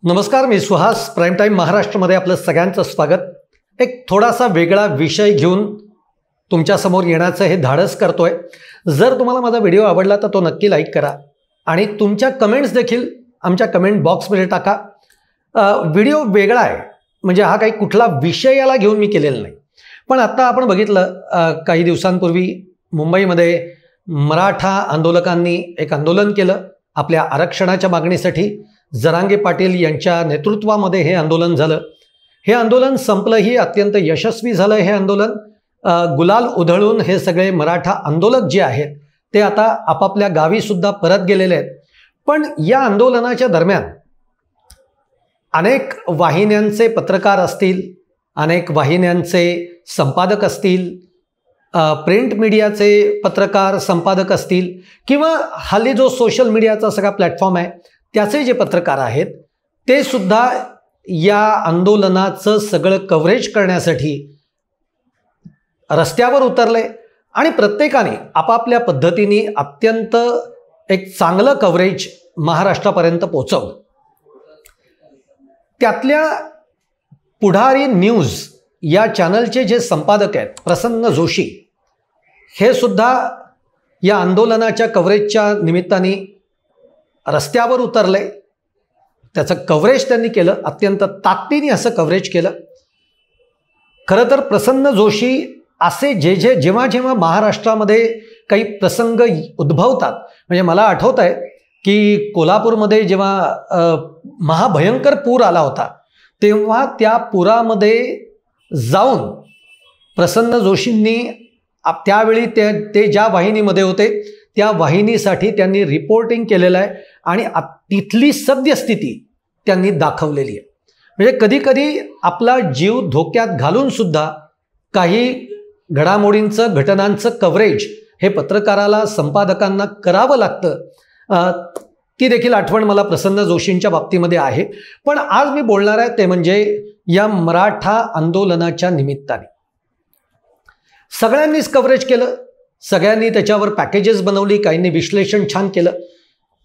नमस्कार, मी Suhas. Prime time महाराष्ट्रामध्ये आपलं सगळ्यांचं स्वागत. एक थोडासा वेगळा विषय घेऊन तुमच्यासमोर येण्याचं हे धाडस करतोय. जर तुम्हाला माझा व्हिडिओ आवडला तर तो नक्की लाईक करा आणि तुमच्या कमेंट्स देखील आमच्या कमेंट बॉक्समध्ये टाका. व्हिडिओ वेगळा आहे, म्हणजे हा काही कुठला विषयाला घेऊन मी केलेला नाही. पण आत्ता आपण बघितलं, काही दिवसांपूर्वी मुंबईमध्ये मराठा आंदोलकांनी एक आंदोलन केलं आपल्या आरक्षणाच्या मागणीसाठी. जरांगे पाटील यांच्या नेतृत्वामध्ये हे आंदोलन झालं. हे आंदोलन संपलंही, अत्यंत यशस्वी झालं. हे आंदोलन गुलाल उधळून हे सगळे मराठा आंदोलक जे आहेत ते आता आपापल्या गावीसुद्धा परत गेलेले आहेत. पण या आंदोलनाच्या दरम्यान अनेक वाहिन्यांचे पत्रकार असतील, अनेक वाहिन्यांचे संपादक असतील, प्रिंट मीडियाचे पत्रकार संपादक असतील, किंवा हल्ली जो सोशल मीडियाचा सगळा प्लॅटफॉर्म आहे त्याचे जे पत्रकार आहेत ते सुद्धा या आंदोलनाचं सगळं कव्हरेज करण्यासाठी रस्त्यावर उतरले आणि प्रत्येकाने आपापल्या पद्धतीने अत्यंत एक चांगलं कव्हरेज महाराष्ट्रापर्यंत पोहोचवलं. त्यातल्या पुढारी न्यूज या चॅनलचे जे संपादक आहेत प्रसन्न जोशी, हे सुद्धा या आंदोलनाच्या कव्हरेजच्या निमित्ताने रस्त्यावर उतरले. त्याचं कव्हरेज त्यांनी केलं, अत्यंत ताकदीने असं कव्हरेज केलं. खरं तर प्रसन्न जोशी असे जेव्हा जेव्हा महाराष्ट्रामध्ये काही प्रसंग उद्भवतात, म्हणजे मला आठवत आहे की कोल्हापूरमध्ये जेव्हा महाभयंकर पूर आला होता तेव्हा त्या पुरामध्ये जाऊन प्रसन्न जोशींनी त्यावेळी ते ज्या वाहिनीमध्ये होते त्या वाहिनीसाठी त्यांनी रिपोर्टिंग केलेलं आहे आणि तिथली सद्यस्थिती त्यांनी दाखवलेली आहे. म्हणजे कधीकधी आपला जीव धोक्यात घालून सुद्धा काही घडामोडींचं, घटनांचं कव्हरेज हे पत्रकाराला, संपादकांना करावं लागतं. ती देखील आठवण मला प्रसन्न जोशींच्या बाबतीमध्ये आहे. पण आज मी बोलणार आहे ते म्हणजे या मराठा आंदोलनाच्या निमित्ताने सगळ्यांनीच कव्हरेज केलं, सगळ्यांनी त्याच्यावर पॅकेजेस बनवली, काहींनी विश्लेषण छान केलं.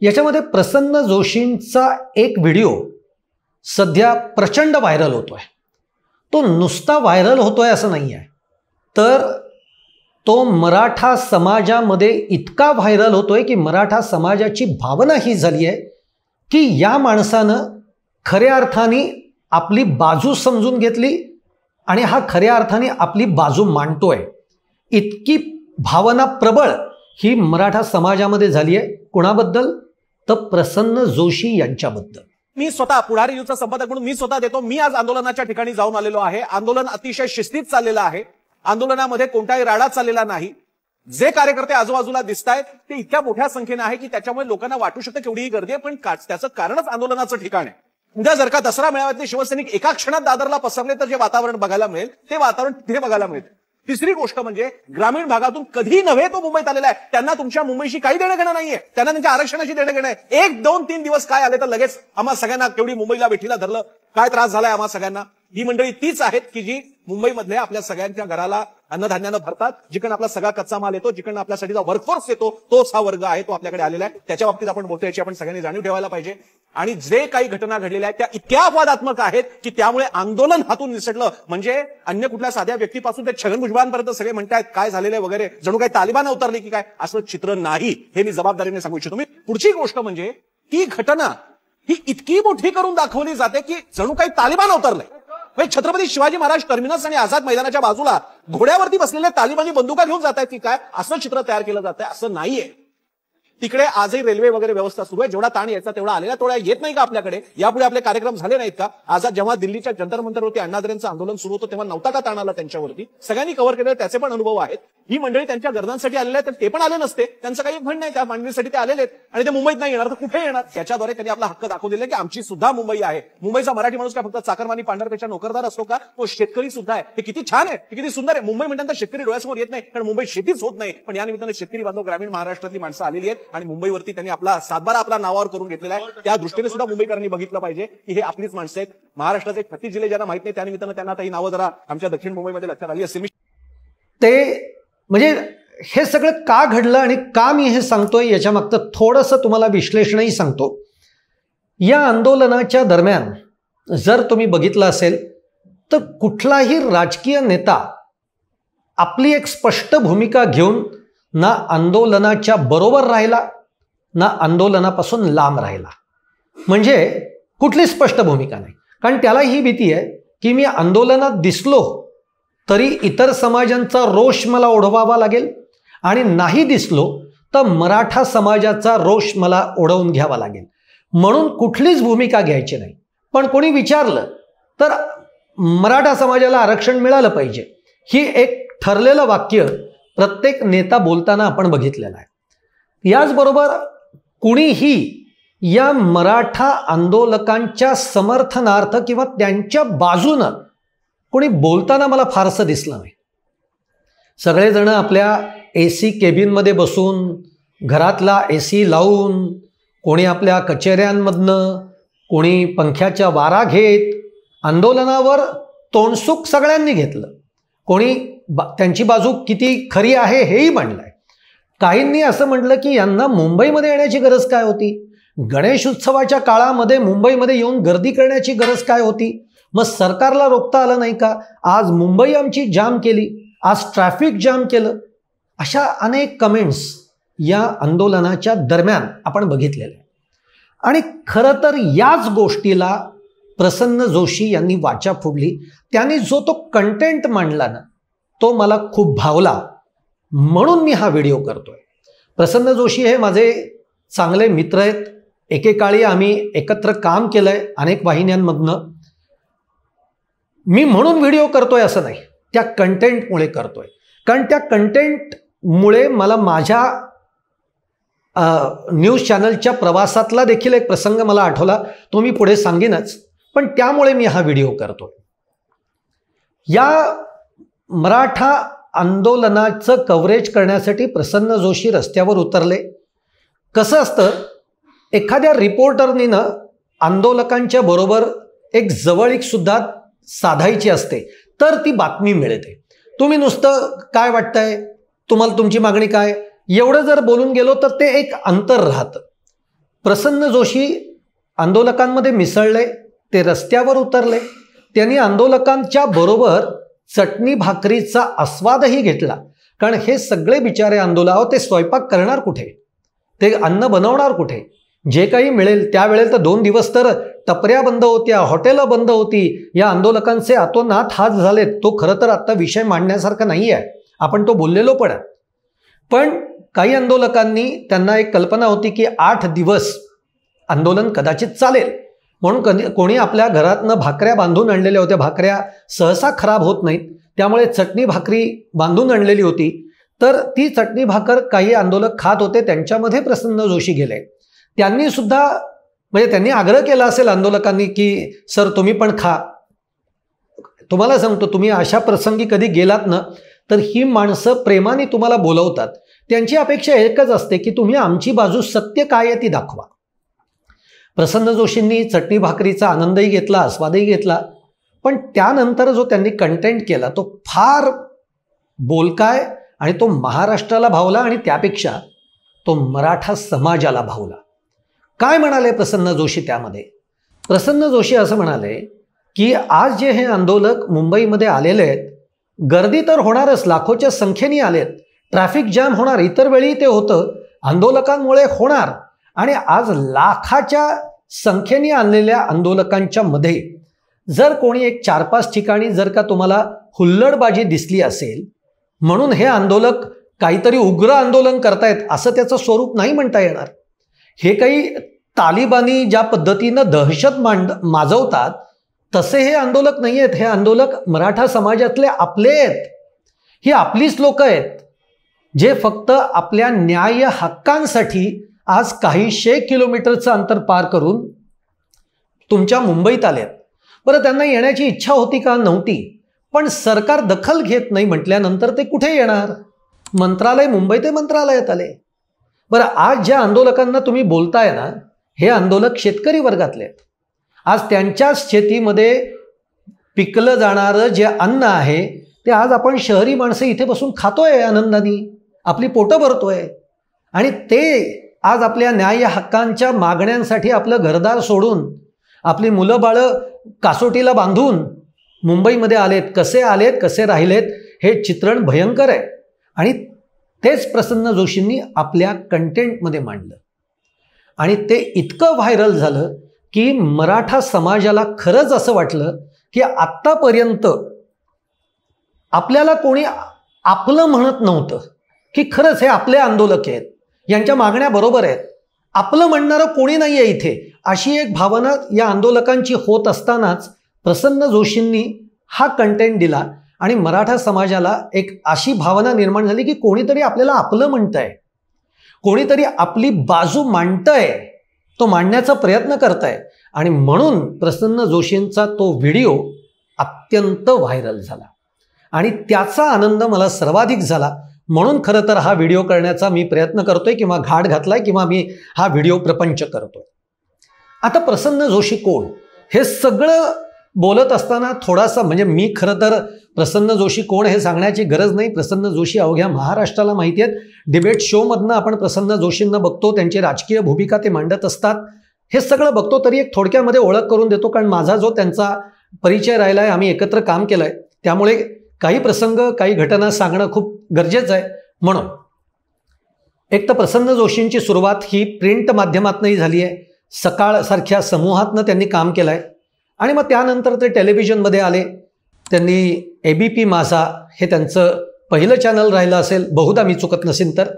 याच्यामध्ये प्रसन्न जोशींचा एक व्हिडिओ सध्या प्रचंड व्हायरल होतोय. तो नुसता व्हायरल होतोय असं नाही आहे, तर तो मराठा समाजामध्ये इतका व्हायरल होतोय की मराठा समाजाची भावना ही झाली आहे की या माणसानं खऱ्या अर्थाने आपली बाजू समजून घेतली आणि हा खऱ्या अर्थाने आपली बाजू मांडतोय. इतकी भावना प्रबळ ही मराठा समाजामध्ये झाली आहे. कोणाबद्दल? तर प्रसन्न जोशी यांच्याबद्दल. मी स्वतः पुढारी न्यूजचा संपादक म्हणून मी स्वतः देतो. मी आज आंदोलनाच्या ठिकाणी जाऊन आलेलो आहे. आंदोलन अतिशय शिस्तीत चाललेलं आहे. आंदोलनामध्ये कोणताही राडा चाललेला नाही. जे कार्यकर्ते आजूबाजूला दिसत आहेत ते इतक्या मोठ्या संख्येने आहे की त्याच्यामुळे लोकांना वाटू शकतं केवढीही गर्दी आहे, पण त्याचं कारणच आंदोलनाचं ठिकाण आहे. उद्या जर का दसरा मेळाव्यातले शिवसैनिक एका क्षणात दादरला पसरले तर जे वातावरण बघायला मिळेल ते वातावरण तिथे बघायला मिळेल. तिसरी गोष्ट म्हणजे ग्रामीण भागातून कधी नव्हे तो मुंबईत आलेला आहे. त्यांना तुमच्या मुंबईशी काही देणं घेणं नाहीये, त्यांना त्यांच्या आरक्षणाशी देणं घेणं आहे. 1, 2, 3 दिवस काय आले तर लगेच आम्हा सगळ्यांना केवढी मुंबईला वेठीला धरलं, काय त्रास झालाय आम्हा सगळ्यांना. ही मंडळी तीच आहेत की जी मुंबईमधल्या आपल्या सगळ्यांच्या घराला अन्नधान्यानं भरतात, जिकडे आपला सगळा कच्चा माल येतो, जिकडे आपल्यासाठीचा वर्कफोर्स येतो, तोच हा वर्ग आहे, तो आपल्याकडे आलेला आहे. त्याच्या बाबतीत आपण बोलतो, याची आपण सगळ्यांनी जाणीव ठेवायला पाहिजे. आणि जे काही घटना घडलेल्या आहेत त्या इतक्या अपवादात्मक आहेत की त्यामुळे आंदोलन हातून निसटलं. म्हणजे अन्य कुठल्या साध्या व्यक्तीपासून ते छगन भुजबळांपर्यंत सगळे म्हणतायत काय झालेलं वगैरे, जणू काही तालिबान अवतरली की काय, असं चित्र नाही. हे मी जबाबदारीने सांगू इच्छितो. पुढची गोष्ट म्हणजे ही घटना ही इतकी मोठी करून दाखवली जाते की जणू काही तालिबान अवतरलंय. छत्रपती शिवाजी महाराज टर्मिनस आणि आझाद मैदानाच्या बाजूला घोड्यावरती बसलेले तालिबानी बंदुका घेऊन जात आहेत की काय, असं चित्र तयार केलं जात आहे. असं नाहीये. तिकडे आजही रेल्वे वगैरे व्यवस्था सुरू आहे. जेवढा ताण यायचा तेवढा आलेला, तेवढा येत नाही का आपल्याकडे? यापुढे आपले कार्यक्रम झाले नाहीत का? आज जेव्हा दिल्लीच्या जंतर मंतरवरती अण्णा हजारेंचं आंदोलन सुरू होतं तेव्हा नव्हता का ताण आला त्यांच्यावरती? सगळ्यांनी कव्हर केलं, त्याचे पण अनुभव आहेत. ही मंडळी त्यांच्या गरजांसाठी आलेले आहेत, तर ते पण आले नसते, त्यांचं काही म्हण नाही, त्या मांडणीसाठी ते आलेले आहेत आणि ते मुंबईत नाही येणार तर कुठे येणार? त्याच्याद्वारे त्यांनी आपला हक्क दाखवून दिले की आमची सुद्धा मुंबई आहे. मुंबईचा मराठी माणूस काय फक्त चाकरमानी पांढरपेक्षा नोकरदार असतो का? तो शेतकरी सुद्धा आहे. हे किती छान आहे, हे किती सुंदर आहे. मुंबई म्हणतात शेतकरी डोळ्यासमोर येत नाही, कारण मुंबई शेतीच होत नाही. पण या निमित्ताने शेतकरी बांधव ग्रामीण महाराष्ट्रातली माणसं आलेली आहेत आणि मुंबईवरती त्यांनी आपला सातबारा आपला नावावर करून घेतलेला आहे. त्या दृष्टीने सुद्धा मुंबईकरांनी बघितलं पाहिजे की हे आपलीच माणसं आहेत. महाराष्ट्राचे 36 जिल्हे ज्यांना माहित नाही त्या निमित्तानं त्यांना आता ही नावं जरा आमच्या दक्षिण मुंबईमध्ये लक्षात आली असेल. ते म्हणजे हे सगळं का घडलं आणि का मी हे सांगतोय याच्या मागचं थोडंसं तुम्हाला विश्लेषणही सांगतो. या आंदोलनाच्या दरम्यान जर तुम्ही बघितलं असेल तर कुठलाही राजकीय नेता आपली एक स्पष्ट भूमिका घेऊन ना आंदोलनाच्या बरोबर राहिला ना आंदोलनापासून लांब राहिला. म्हणजे कुठली स्पष्ट भूमिका नाही. कारण त्याला ही भीती आहे की मी आंदोलनात दिसलो तरी इतर समाजांचा रोष मला ओढवावा लागेल आणि नाही दिसलो तर मराठा समाजाचा रोष मला ओढवून घ्यावा लागेल, म्हणून कुठलीच भूमिका घ्यायची नाही. पण कोणी विचारलं तर मराठा समाजाला आरक्षण मिळालं पाहिजे, ही एक ठरलेलं वाक्य प्रत्येक नेता बोलताना आपण बघितलेलं आहे. याचबरोबर कुणीही या मराठा आंदोलकांच्या समर्थनार्थ किंवा त्यांच्या बाजूनं कोणी बोलताना मला फारसं दिसलं नाही. सगळेजण आपल्या AC केबिनमध्ये बसून, घरातला AC लावून, कोणी आपल्या कचेऱ्यांमधनं, कोणी पंख्याच्या वारा घेत आंदोलनावर तोंडसुख सगळ्यांनी घेतलं. कोणी त्यांची बाजू किती खरी आहे हेही मांडलंय. काहींनी असं म्हटलं की यांना मुंबईमध्ये येण्याची गरज काय होती, गणेश उत्सवाच्या काळामध्ये मुंबईमध्ये येऊन गर्दी करण्याची गरज काय होती, मग सरकारला रोखता आलं नाही का, आज मुंबई आमची जाम केली, आज ट्रॅफिक जाम केलं. अशा अनेक कमेंट्स या आंदोलनाच्या दरम्यान आपण बघितलेले. आणि खरं तर याच गोष्टीला प्रसन्न जोशी यांनी वाचा फोडली. त्यांनी जो तो कंटेंट मांडला ना तो मला खूप भावला, म्हणून मी हा व्हिडिओ करतोय. प्रसन्न जोशी हे माझे चांगले मित्र आहेत. एकेकाळी आम्ही एकत्र काम केलंय अनेक वाहिन्यांमधनं. मी म्हणून व्हिडिओ करतोय असं नाही, त्या कंटेंटमुळे करतोय. कारण त्या कंटेंटमुळे मला माझ्या न्यूज चॅनलच्या प्रवासातला देखील एक प्रसंग मला आठवला, तो मी पुढे सांगेनच, पण त्यामुळे मी हा व्हिडिओ करतोय. या मराठा आंदोलनाचं कव्हरेज करण्यासाठी प्रसन्न जोशी रस्त्यावर उतरले. कसं असतं, एखाद्या रिपोर्टरनी ना आंदोलकांच्या बरोबर एक जवळीक सुद्धा साधायची असते तर ती बातमी मिळते. तुम्ही नुसतं काय वाटतंय, तुम्हाला तुमची मागणी काय, एवढं जर बोलून गेलो तर ते एक अंतर राहतं. प्रसन्न जोशी आंदोलकांमध्ये मिसळले, ते रस्त्यावर उतरले. त्यांनी आंदोलकांच्या बरोबर चटणी भाकरीचा आस्वादही घेतला. कारण हे सगळे बिचारे आंदोलक ते स्वयंपाक करणार कुठे, ते अन्न बनवणार कुठे, जे काही मिळेल त्यावेळेला तर 2 दिवस तर टपऱ्या बंद होत्या, हॉटेलं बंद होती. या आंदोलकांचे अतोनात हात झालेत. तो खरं तर आत्ता विषय मांडण्यासारखा नाही आहे, आपण तो बोललेलो पण काही आंदोलकांनी, त्यांना एक कल्पना होती की 8 दिवस आंदोलन कदाचित चालेल, म्हणून कोणी आपल्या घरातनं भाकऱ्या बांधून आणलेल्या होत्या. भाकऱ्या सहसा खराब होत नाहीत, त्यामुळे चटणी भाकरी बांधून आणलेली होती. तर ती चटणी भाकर काही आंदोलक खात होते, त्यांच्यामध्ये प्रसन्न जोशी गेले. त्यांनी सुद्धा म्हणजे त्यांनी आग्रह केला असेल आंदोलकांनी की सर तुम्ही पण खा. तुम्हाला सांगतो, तुम्ही अशा प्रसंगी कधी गेलात ना तर ही माणसं प्रेमाने तुम्हाला बोलवतात. त्यांची अपेक्षा एकच असते की तुम्ही आमची बाजू सत्य काय आहे ती दाखवा. प्रसन्न जोशींनी चटणी भाकरीचा आनंदही घेतला, आस्वादही घेतला. पण त्यानंतर जो त्यांनी कंटेंट केला तो फार बोलकाय आणि तो महाराष्ट्राला भावला आणि त्यापेक्षा तो मराठा समाजाला भावला. काय म्हणाले प्रसन्न जोशी त्यामध्ये? प्रसन्न जोशी असं म्हणाले की आज जे हे आंदोलक मुंबईमध्ये आलेले आहेत, गर्दी तर होणारच, लाखोच्या संख्येने आलेत, ट्रॅफिक जॅम होणार, इतर वेळी ते होतं, आंदोलकांमुळे होणार. आणि आज लाखाच्या संख्येने आणलेल्या आंदोलकांच्या मध्ये जर कोणी एक 4-5 ठिकाणी जर का तुम्हाला हुल्लडबाजी दिसली असेल, म्हणून हे आंदोलक काहीतरी उग्र आंदोलन करतायत असं त्याचं स्वरूप नाही म्हणता येणार. हे काही तालिबानी ज्या पद्धतीनं दहशत माजवतात तसे हे आंदोलक नाही आहेत. हे आंदोलक मराठा समाजातले आपले आहेत, ही आपलीच लोक आहेत, जे फक्त आपल्या न्याय हक्कांसाठी आज काही 100 किलोमीटरचं अंतर पार करून तुमच्या मुंबईत आलेत. बरं, त्यांना येण्याची इच्छा होती का? नव्हती. पण सरकार दखल घेत नाही म्हटल्यानंतर ते कुठे येणार? मंत्रालय, मुंबई ते मंत्रालयात आले. बरं, आज ज्या आंदोलकांना तुम्ही बोलताय ना, हे आंदोलक शेतकरी वर्गातले आहेत. आज त्यांच्याच शेतीमध्ये पिकलं जाणारं जे अन्न आहे ते आज आपण शहरी माणसं इथे बसून खातोय आनंदाने, आपली पोटं भरतोय. आणि ते आज आपल्या न्याय हक्कांच्या मागण्यांसाठी आपलं घरदार सोडून, आपली मुलं बाळं कासोटीला बांधून मुंबईमध्ये आलेत. कसे राहिलेत हे चित्रण भयंकर आहे. आणि तेच प्रसन्न जोशींनी आपल्या कंटेंटमध्ये मांडलं आणि ते इतकं व्हायरल झालं की मराठा समाजाला खरंच असं वाटलं की आत्तापर्यंत आपल्याला कोणी आपलं म्हणत नव्हतं, की खरंच हे आपले आंदोलक आहेत, यांच्या मागण्या बरोबर आहेत, आपलं म्हणणारं कोणी नाही आहे इथे, अशी एक भावना या आंदोलकांची होत असतानाच प्रसन्न जोशींनी हा कंटेंट दिला आणि मराठा समाजाला एक अशी भावना निर्माण झाली की कोणीतरी आपल्याला आपलं म्हणतंय, कोणीतरी आपली बाजू मांडतंय, तो मांडण्याचा प्रयत्न करताय. आणि म्हणून प्रसन्न जोशींचा तो व्हिडिओ अत्यंत व्हायरल झाला आणि त्याचा आनंद मला सर्वाधिक झाला. म्हणून खरं तर हा व्हिडिओ करण्याचा मी प्रयत्न करतोय किंवा घाट घातलाय किंवा मी हा व्हिडिओ प्रपंच करतोय. आता प्रसन्न जोशी कोण हे सगळं बोलत असताना थोडासा म्हणजे मी खरं तर प्रसन्न जोशी कोण हे सांगण्याची गरज नाही. प्रसन्न जोशी अवघ्या महाराष्ट्राला माहिती आहेत. डिबेट शोमधनं आपण प्रसन्न जोशींना बघतो, त्यांची राजकीय भूमिका ते मांडत असतात, हे सगळं बघतो. तरी एक थोडक्यामध्ये ओळख करून देतो, कारण माझा जो त्यांचा परिचय राहिला आहे, आम्ही एकत्र काम केलं आहे, त्यामुळे काही प्रसंग काही घटना सांगणं खूप गरजेचं आहे. म्हणून एक तर प्रसन्न जोशींची सुरुवात ही प्रिंट माध्यमातनंही झाली आहे. सकाळसारख्या समूहातनं त्यांनी काम केलं आहे आणि मग त्यानंतर ते टेलिव्हिजनमध्ये आले. त्यांनी ABP माझा हे त्यांचं पहिलं चॅनल राहिलं असेल बहुधा, मी चुकत नसेल तर.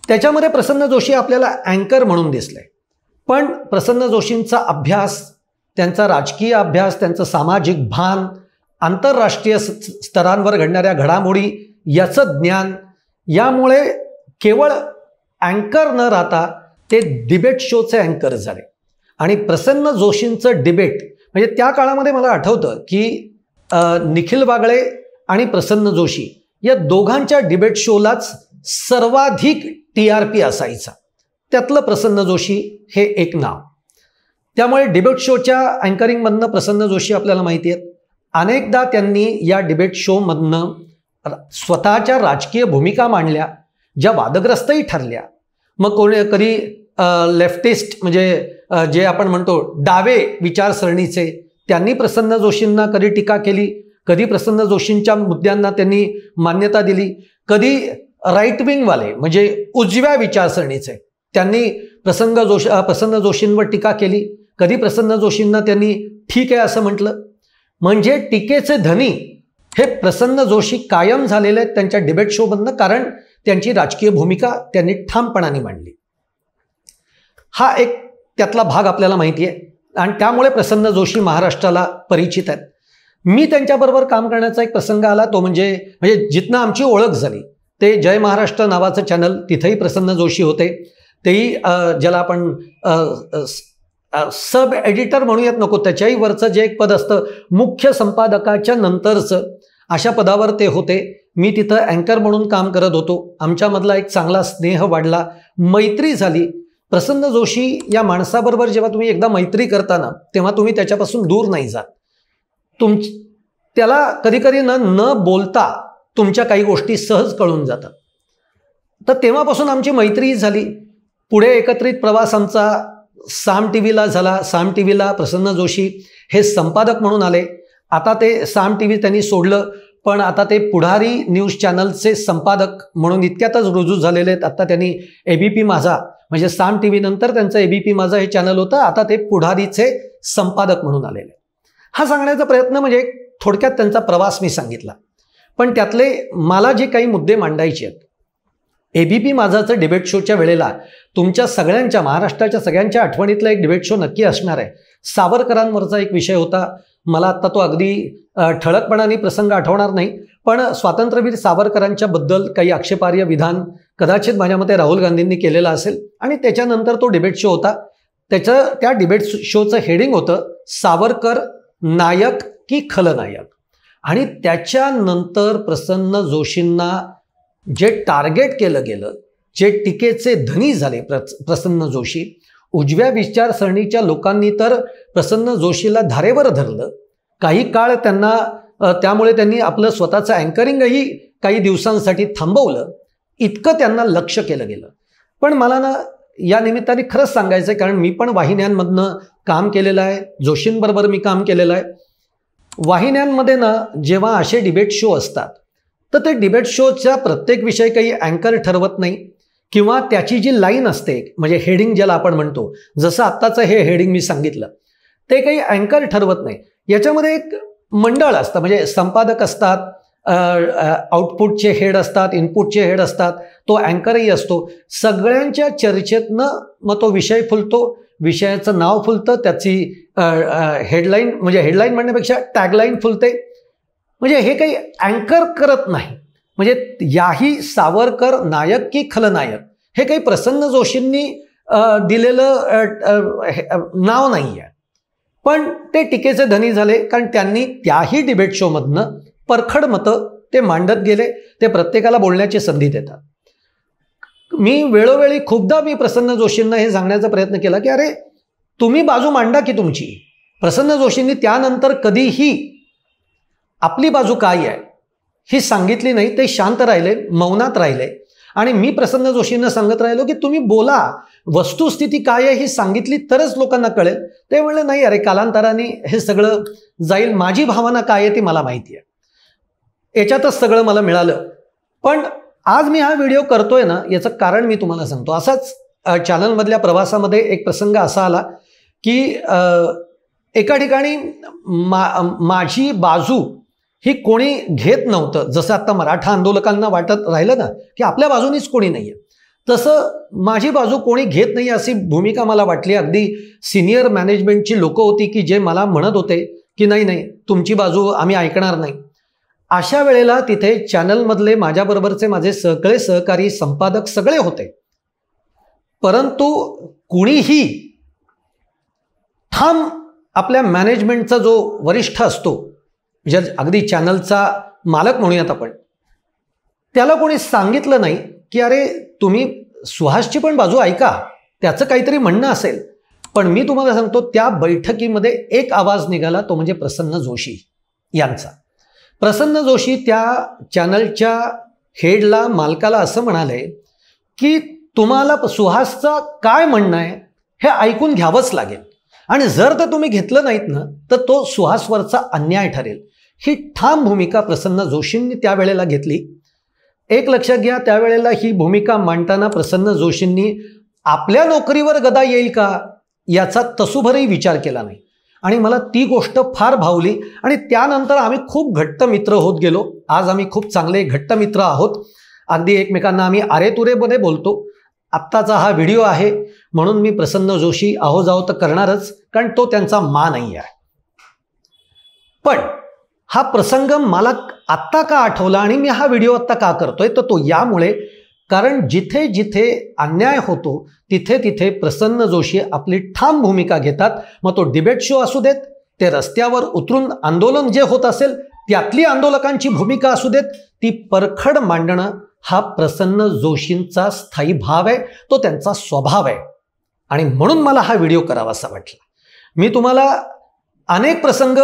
त्याच्यामध्ये प्रसन्न जोशी आपल्याला अँकर म्हणून दिसले. पण प्रसन्न जोशींचा अभ्यास, त्यांचा राजकीय अभ्यास, त्यांचं सामाजिक भान, आंतरराष्ट्रीय स्तरांवर घडणाऱ्या घडामोडी याचं ज्ञान, यामुळे केवळ अँकर न राहता ते डिबेट शोचे अँकर झाले. आणि प्रसन्न जोशींचं डिबेट म्हणजे त्या काळामध्ये मला आठवतं की निखिल बागळे आणि प्रसन्न जोशी या दोघांच्या डिबेट शोलाच सर्वाधिक TRP असायचा. त्यातलं प्रसन्न जोशी हे एक नाव. त्यामुळे डिबेट शोच्या अँकरिंगमधनं प्रसन्न जोशी आपल्याला माहिती आहेत. अनेकदा त्यांनी या डिबेट शोमधनं स्वतःच्या राजकीय भूमिका मांडल्या, ज्या वादग्रस्तही ठरल्या. मग कधी लेफ्टिस्ट म्हणजे जे आपण म्हणतो डावे विचारसरणीचे, त्यांनी प्रसन्न जोशींना कधी टीका केली, कधी प्रसन्न जोशींच्या मुद्द्यांना त्यांनी मान्यता दिली, कधी राईट विंगवाले म्हणजे उजव्या विचारसरणीचे त्यांनी प्रसन्न जोशींवर टीका केली, कधी प्रसन्न जोशींना त्यांनी ठीक आहे असं म्हटलं. म्हणजे टीकेचे धनी हे प्रसन्न जोशी कायम झालेले आहेत त्यांच्या डिबेट शोमधनं, कारण त्यांची राजकीय भूमिका त्यांनी ठामपणाने मांडली. हा एक त्यातला भाग आपल्याला माहिती आहे आणि त्यामुळे प्रसन्न जोशी महाराष्ट्राला परिचित आहेत. मी त्यांच्याबरोबर काम करण्याचा एक प्रसंग आला, तो म्हणजे जिथनं आमची ओळख झाली ते जय महाराष्ट्र नावाचं चॅनल, तिथेही प्रसन्न जोशी होते. तेही ज्याला आपण सब एडिटर म्हणूयात नको, त्याच्याही वरचं जे एक पद असतं मुख्य संपादकाच्या नंतरचं, अशा पदावर ते होते. मी तिथं अँकर म्हणून काम करत होतो. आमच्यामधला एक चांगला स्नेह वाढला, मैत्री झाली. प्रसन्न जोशी या माणसाबरोबर जेव्हा तुम्ही एकदा मैत्री करताना तेव्हा तुम्ही त्याच्यापासून दूर नाही जात. त्याला कधीकधी न बोलता तुमच्या काही गोष्टी सहज कळून जातात. तर तेव्हापासून आमची मैत्री झाली. पुढे एकत्रित प्रवास आमचा साम TV झाला. साम TVला प्रसन्न जोशी हे संपादक म्हणून आले. आता ते साम TV त्यांनी सोडलं, पण आता ते पुढारी न्यूज चॅनलचे संपादक म्हणून इतक्यातच रुजू झालेले आहेत. आता त्यांनी ABP माझा म्हणजे साम TV नंतर त्यांचं ABP माझा हे चॅनल होतं, आता ते पुढारीचे संपादक म्हणून आलेले. हा सांगण्याचा प्रयत्न म्हणजे थोडक्यात त्यांचा प्रवास मी सांगितला. पण त्यातले मला जे काही मुद्दे मांडायचे आहेत, ABP माझाचं डिबेट शोच्या वेळेला तुमच्या सगळ्यांच्या, महाराष्ट्राच्या सगळ्यांच्या आठवणीतला एक डिबेट शो नक्की असणार आहे. सावरकरांवरचा एक विषय होता. मला आत्ता तो अगदी ठळकपणाने प्रसंग आठवणार नाही, पण स्वातंत्र्यवीर सावरकरांच्या बद्दल काही आक्षेपार्ह विधान कदाचित माझ्या मते राहुल गांधींनी केलेलं असेल आणि त्याच्यानंतर तो डिबेट शो होता. त्या डिबेट शोचं हेडिंग होतं सावरकर नायक की खलनायक. आणि त्याच्यानंतर प्रसन्न जोशींना जे टार्गेट केलं गेलं, जे टीकेचे धनी झाले प्रसन्न जोशी, उजव्या विचारसरणीच्या लोकांनी तर प्रसन्न जोशीला धारेवर धरलं. काही काळ त्यामुळे त्यांनी आपलं स्वतःचं अँकरिंगही काही दिवसांसाठी थांबवलं. इतकं त्यांना लक्ष केलं गेलं. पण मला ना या निमित्ताने खरंच सांगायचं आहे, कारण मी पण वाहिन्यांमधनं काम केलेलं आहे, जोशींबरोबर मी काम केलेलं आहे. वाहिन्यांमध्ये ना जेव्हा असे डिबेट शो असतात तर ते डिबेट शोच्या प्रत्येक विषय काही अँकर ठरवत नाही, किंवा त्याची जी लाईन असते म्हणजे हेडिंग ज्याला आपण म्हणतो, जसं आत्ताचं हे हेडिंग मी सांगितलं, ते काही अँकर ठरवत नाही. याच्यामध्ये एक मंडळ असतं, म्हणजे संपादक असतात, आउटपुटचे हेड असतात, इनपुटचे हेड असतात, तो अँकरही असतो. सगळ्यांच्या चर्चेतनं मग तो विषय फुलतो, विषयाचं नाव फुलतं, त्याची हेडलाईन म्हणजे हेडलाईन म्हणण्यापेक्षा टॅगलाईन फुलते. म्हणजे हे काही अँकर करत नाही. म्हणजे याही सावरकर नायक की खलनायक हे काही प्रसन्न जोशींनी दिलेलं नाव नाही आहे. पण ते टीकेचे धनी झाले, कारण त्यांनी त्याही डिबेट शोमधनं परखड मतं ते मांडत गेले. ते प्रत्येकाला बोलण्याची संधी देतात. मी वेळोवेळी खूपदा मी प्रसन्न जोशींना हे सांगण्याचा प्रयत्न केला की अरे तुम्ही बाजू मांडा की तुमची. प्रसन्न जोशींनी त्यानंतर कधीही आपली बाजू काय आहे ही सांगितली नाही. ते शांत राहिले, मौनात राहिले. आणि मी प्रसन्न जोशींना सांगत राहिलो की तुम्ही बोला, वस्तुस्थिती काय आहे ही सांगितली तरच लोकांना कळेल. ते म्हणले नाही अरे कालांतराने हे सगळं जाईल, माझी भावना काय आहे ती मला माहिती आहे, याच्यातच सगळं मला मिळालं. पण आज मी हा व्हिडिओ करतोय ना याचं कारण मी तुम्हाला सांगतो. असाच चॅनलमधल्या प्रवासामध्ये एक प्रसंग असा आला की एका ठिकाणी माझी बाजू ही कोणी घेत नव्हतं. जसं आता मराठा आंदोलकांना वाटत राहिलं ना की आपल्या बाजूनीच कोणी नाही आहे, तसं माझी बाजू कोणी घेत नाही अशी भूमिका मला वाटली. अगदी सिनियर मॅनेजमेंटची लोकं होती की जे मला म्हणत होते की नाही नाही तुमची बाजू आम्ही ऐकणार नाही. अशा वेळेला तिथे चॅनलमधले माझ्याबरोबरचे माझे सगळे सहकारी संपादक सगळे होते, परंतु कुणीही ठाम आपल्या मॅनेजमेंटचा जो वरिष्ठ असतो, म्हणजे अगदी चॅनलचा मालक म्हणूयात आपण, त्याला कोणी सांगितलं नाही की अरे तुम्ही सुहासची पण बाजू ऐका, त्याचं काहीतरी म्हणणं असेल. पण मी तुम्हाला सांगतो त्या बैठकीमध्ये एक आवाज निघाला, तो म्हणजे प्रसन्न जोशी यांचा. प्रसन्न जोशी त्या चॅनलच्या हेडला, मालकाला असं म्हणाले की तुम्हाला सुहासचा काय म्हणणं आहे हे ऐकून घ्यावंच लागेल, आणि जर ते तुम्ही घेतलं नाहीत ना तर तो सुहासवरचा अन्याय ठरेल. ही ठाम भूमिका प्रसन्न जोशींनी त्यावेळेला घेतली. एक लक्षात घ्या, त्यावेळेला ही भूमिका मांडताना प्रसन्न जोशींनी आपल्या नोकरीवर गदा येईल का याचा तसूभरही विचार केला नाही. आणि मला ती गोष्ट फार भावली. आणि त्यानंतर आम्ही खूप घट्ट मित्र होत गेलो. आज आम्ही खूप चांगले घट्ट मित्र आहोत. अगदी एकमेकांना आम्ही आरेतुरेमध्ये बोलतो. आत्ताचा हा व्हिडिओ आहे म्हणून मी प्रसन्न जोशी आहो जाओ तर करणारच, कारण तो त्यांचा मान नाही आहे. पण हा प्रसंग मला आत्ता का आठवला आणि मी हा व्हिडिओ आत्ता का करतोय, तर तो यामुळे, कारण जिथे जिथे अन्याय होतो तिथे तिथे प्रसन्न जोशी आपली ठाम भूमिका घेतात. मग तो डिबेट शो असू देत, ते रस्त्यावर उतरून आंदोलन जे होत असेल त्यातली आंदोलकांची भूमिका असू देत, ती परखड मांडणं हा प्रसन्न जोशींचा स्थायी भाव आहे, तो त्यांचा स्वभाव आहे. आणि म्हणून मला हा व्हिडिओ करावासा वाटला. मी तुम्हाला अनेक प्रसंग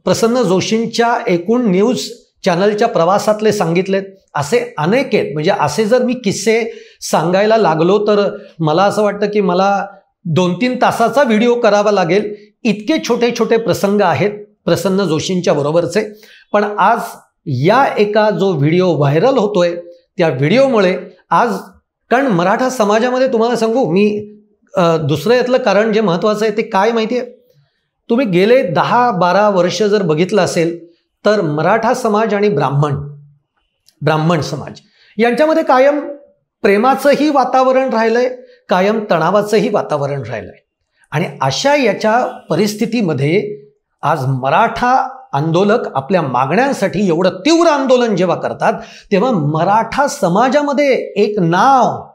प्रसन्न जोशींच्या एकूण न्यूज चॅनलच्या प्रवासातले सांगितलेत. असे अनेक आहेत. म्हणजे असे जर मी किस्से सांगायला लागलो तर मला असं वाटतं की मला 2-3 तासाचा व्हिडिओ करावा लागेल. इतके छोटे छोटे प्रसंग आहेत प्रसन्न जोशींच्या बरोबरचे. पण आज या एका जो व्हिडिओ व्हायरल होतोय त्या व्हिडिओमुळे आज, कारण मराठा समाजामध्ये तुम्हाला सांगू मी दुसरं यातलं कारण जे महत्त्वाचं आहे ते काय माहिती आहे, तुम्ही गेले 10-12 वर्ष जर बघितलं असेल तर मराठा समाज आणि ब्राह्मण समाज यांच्यामध्ये कायम प्रेमाचंही वातावरण राहिलंय, कायम तणावाचंही वातावरण राहिलंय. आणि अशा याच्या परिस्थितीमध्ये आज मराठा आंदोलक आपल्या मागण्यांसाठी एवढं तीव्र आंदोलन जेव्हा करतात तेव्हा मराठा समाजामध्ये एक नाव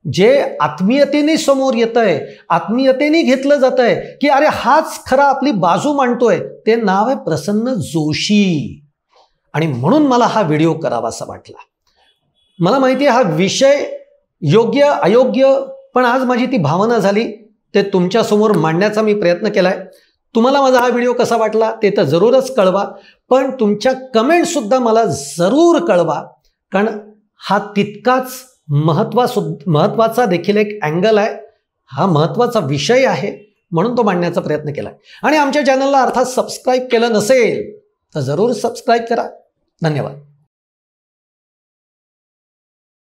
जे आत्मीयतेने समोर येत आहे, आत्मीयतेने घेतलं जात आहे की अरे हाच खरा आपली बाजू मांडतोय, ते नाव आहे प्रसन्न जोशी. आणि म्हणून मला हा व्हिडिओ करावासा वाटला. मला माहिती आहे हा विषय योग्य अयोग्य, पण आज माझी ती भावना झाली, ते तुमच्यासमोर मांडण्याचा मी प्रयत्न केलाय. तुम्हाला माझा हा व्हिडिओ कसा वाटला ते तर जरूरच कळवा, पण तुमच्या कमेंटसुद्धा मला जरूर कळवा, कारण हा तितकाच महत्त्वाचा देखील एक अँगल आहे, हा महत्त्वाचा विषय आहे, म्हणून तो मांडण्याचा प्रयत्न केला आहे. आणि आमच्या चॅनलला अर्थात सबस्क्राईब केलं नसेल तर जरूर सबस्क्राईब करा. धन्यवाद.